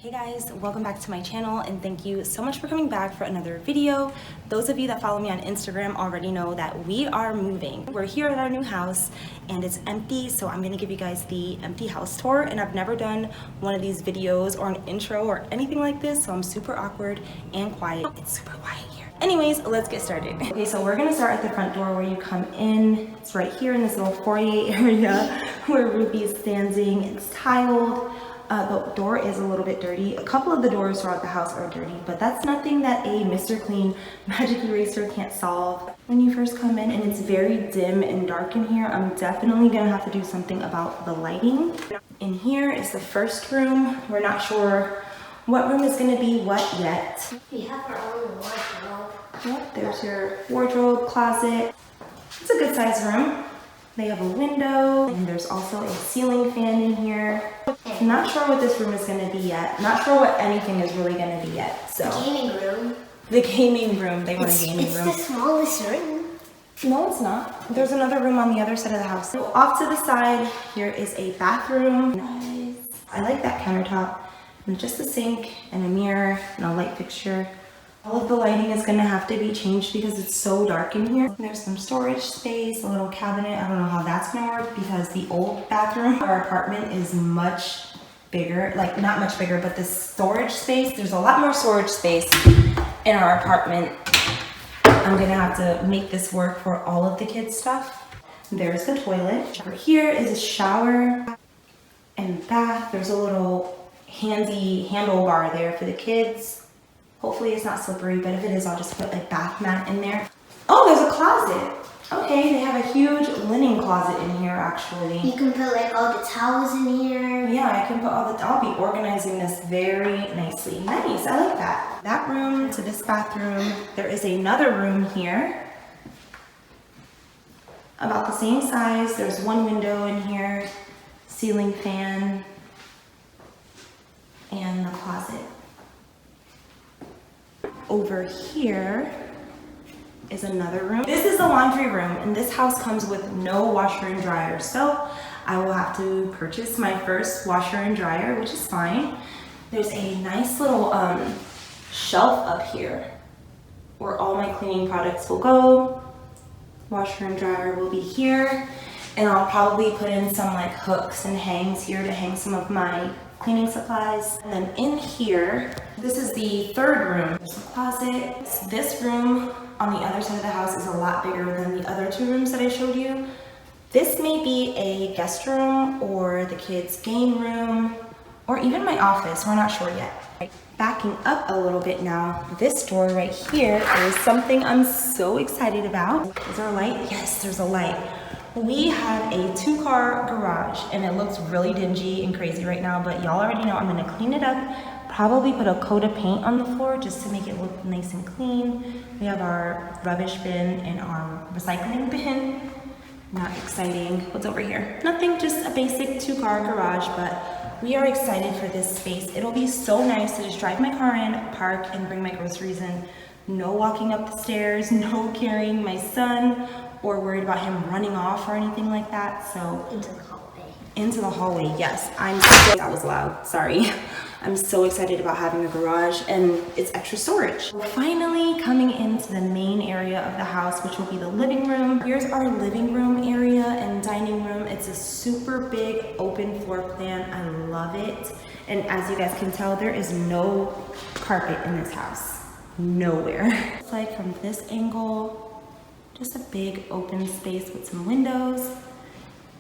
Hey guys, welcome back to my channel and thank you so much for coming back for another video. Those of you that follow me on Instagram already know that we are moving. We're here at our new house and it's empty, so I'm gonna give you guys the empty house tour, and I've never done one of these videos or an intro or anything like this, so I'm super awkward and quiet. It's super quiet here. Anyways, let's get started. Okay, so we're gonna start at the front door where you come in. It's right here in this little foyer area where Ruby is standing. It's tiled. The door is a little bit dirty. A couple of the doors throughout the house are dirty, but that's nothing that a Mr. Clean magic eraser can't solve. When you first come in and it's very dim and dark in here, I'm definitely gonna have to do something about the lighting. In here is the first room. We're not sure what room is gonna be what yet. We have our own wardrobe. Yep, there's your wardrobe, closet. It's a good sized room. They have a window, and there's also a ceiling fan in here. I'm not sure what this room is going to be yet. Not sure what anything is really going to be yet. So The gaming room. The gaming room. They want a gaming room. It's the smallest room. No, it's not. There's another room on the other side of the house. So off to the side, here is a bathroom. Nice. I like that countertop. And just a sink and a mirror and a light fixture. All of the lighting is going to have to be changed because it's so dark in here. There's some storage space, a little cabinet. I don't know how that's going to work because the old bathroom, our apartment, is much bigger. Like, not much bigger, but the storage space, there's a lot more storage space in our apartment. I'm going to have to make this work for all of the kids' stuff. There's the toilet. Over here is a shower and bath. There's a little handy handlebar there for the kids. Hopefully it's not slippery, but if it is, I'll just put a bath mat in there. Oh, there's a closet. Okay, they have a huge linen closet in here, actually. You can put like all the towels in here. Yeah, I can put I'll be organizing this very nicely. Nice, I like that. That room to this bathroom. There is another room here. About the same size. There's one window in here, ceiling fan, and the closet. Over here is another room. This is the laundry room, and this house comes with no washer and dryer, so I will have to purchase my first washer and dryer, which is fine. There's a nice little shelf up here where all my cleaning products will go. Washer and dryer will be here, and I'll probably put in some like hooks and hangs here to hang some of my cleaning supplies. And then in here, this is the third room. There's a closet. This room on the other side of the house is a lot bigger than the other two rooms that I showed you. This may be a guest room or the kids' game room or even my office. We're not sure yet. Backing up a little bit now, this door right here is something I'm so excited about. Is there a light? Yes, there's a light. We have a 2-car garage and it looks really dingy and crazy right now, but y'all already know I'm gonna clean it up, probably put a coat of paint on the floor just to make it look nice and clean. We have our rubbish bin and our recycling bin. Not exciting. What's over here? Nothing, just a basic 2-car garage, but we are excited for this space. It'll be so nice to just drive my car in, park, and bring my groceries in. No walking up the stairs, no carrying my son, or worried about him running off or anything like that. So Into the hallway. Into the hallway, yes. That was loud, sorry. I'm so excited about having a garage and it's extra storage. We're finally coming into the main area of the house, which will be the living room. Here's our living room area and dining room. It's a super big open floor plan. I love it. And as you guys can tell, there is no carpet in this house. Nowhere. It's like from this angle, just a big open space with some windows.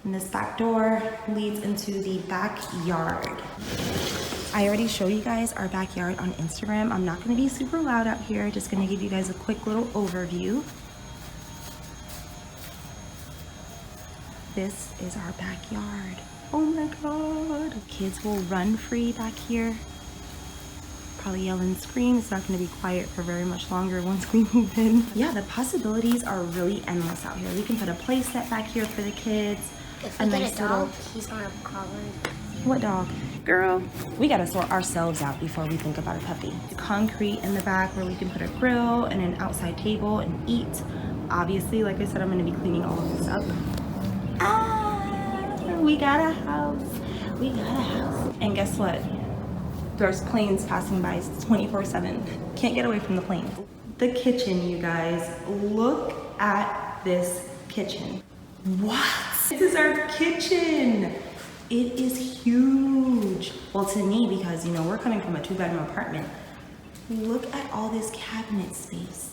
And this back door leads into the backyard. I already showed you guys our backyard on Instagram. I'm not gonna be super loud out here, just gonna give you guys a quick little overview. This is our backyard. Oh my God. Kids will run free back here. Probably yell and scream. It's not going to be quiet for very much longer once we move in. Yeah, the possibilities are really endless out here. We can put a play set back here for the kids. If we get a dog, he's gonna crawl in. What dog? Girl, we gotta sort ourselves out before we think about a puppy. Concrete in the back where we can put a grill and an outside table and eat. Obviously, like I said, I'm gonna be cleaning all of this up. We got a house. We got a house. And guess what? there's planes passing by 24/7. Can't get away from the planes. The kitchen, you guys, look at this kitchen. What? This is our kitchen. It is huge. Well, to me, because you know, we're coming from a 2-bedroom apartment. Look at all this cabinet space.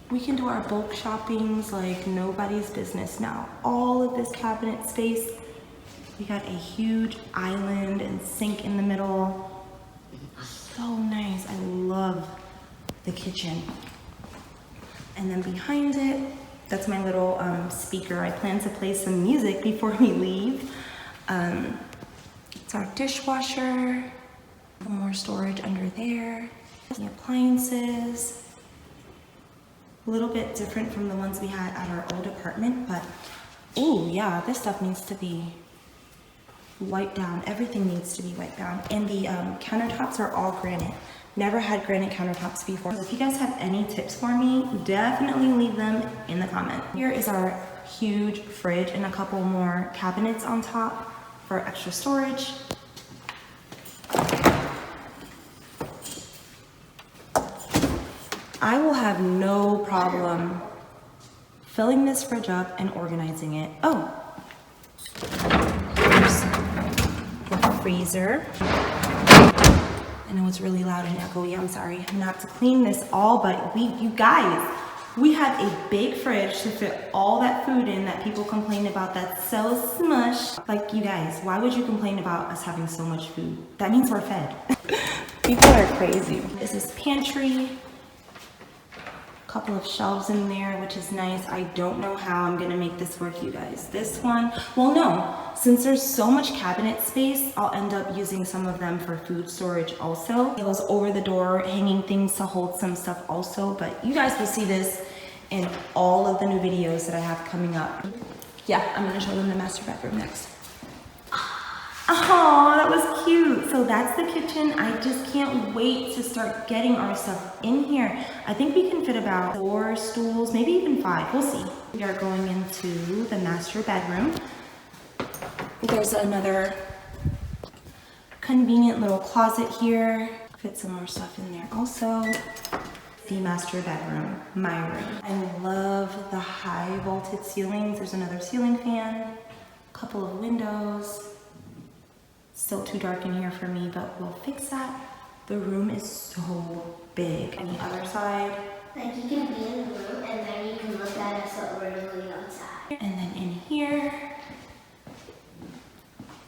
We can do our bulk shoppings like nobody's business now. All of this cabinet space. We got a huge island and sink in the middle. So nice. I love the kitchen. And then behind it, that's my little speaker. I plan to play some music before we leave. It's our dishwasher. More storage under there. The appliances. A little bit different from the ones we had at our old apartment, but oh yeah, this stuff needs to be wiped down. Everything needs to be wiped down. And the countertops are all granite. Never had granite countertops before. So if you guys have any tips for me, definitely leave them in the comment. Here is our huge fridge and a couple more cabinets on top for extra storage. I will have no problem filling this fridge up and organizing it. Oh, here's the freezer. I know it's really loud and echoey, I'm sorry. Not to clean this all, but you guys, we have a big fridge to fit all that food in that people complain about that's so smushed. Like, you guys, why would you complain about us having so much food? That means we're fed. People are crazy. This is pantry. Couple of shelves in there, which is nice. I don't know how I'm gonna make this work, you guys. This one, well, no, since there's so much cabinet space, I'll end up using some of them for food storage also. Those over the door hanging things to hold some stuff also, but you guys will see this in all of the new videos that I have coming up. Yeah, I'm gonna show them the master bedroom next. Oh, that was cute. So that's the kitchen. I just can't wait to start getting our stuff in here. I think we can fit about 4 stools, maybe even 5. We'll see. We are going into the master bedroom. There's another convenient little closet here. Fit some more stuff in there also. The master bedroom, my room. I love the high vaulted ceilings. There's another ceiling fan, a couple of windows. Still too dark in here for me, but we'll fix that. The room is so big. On the other side. Like, you can be in the room and then you can look at us what we're doing outside. And then in here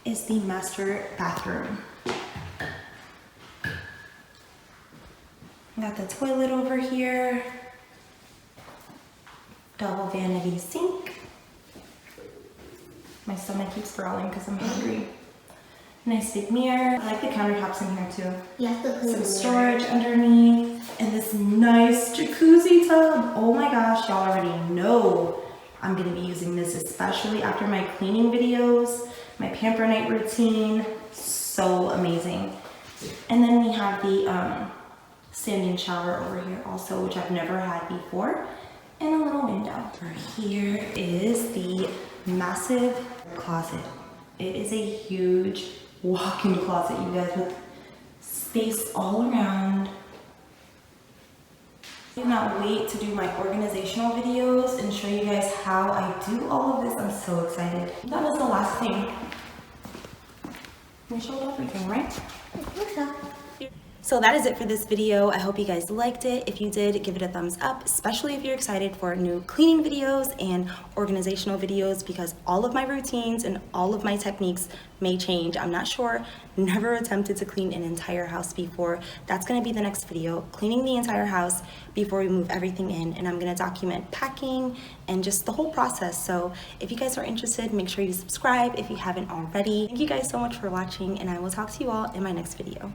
is the master bathroom. Got the toilet over here. Double vanity sink. My stomach keeps growling because I'm hungry. Nice big mirror. I like the countertops in here too. Yes, some storage underneath. And this nice jacuzzi tub. Oh my gosh, y'all already know I'm gonna be using this, especially after my cleaning videos, my pamper night routine. So amazing. And then we have the standing shower over here also, which I've never had before. And a little window. Over here is the massive closet. It is a huge walk-in closet, you guys, with space all around. I cannot wait to do my organizational videos and show you guys how I do all of this. I'm so excited. That was the last thing. We showed everything, right? I think so. So that is it for this video. I hope you guys liked it. If you did, give it a thumbs up, especially if you're excited for new cleaning videos and organizational videos, because all of my routines and all of my techniques may change. I'm not sure. Never attempted to clean an entire house before. That's gonna be the next video, cleaning the entire house before we move everything in. And I'm gonna document packing and just the whole process. So if you guys are interested, make sure you subscribe if you haven't already. Thank you guys so much for watching, and I will talk to you all in my next video.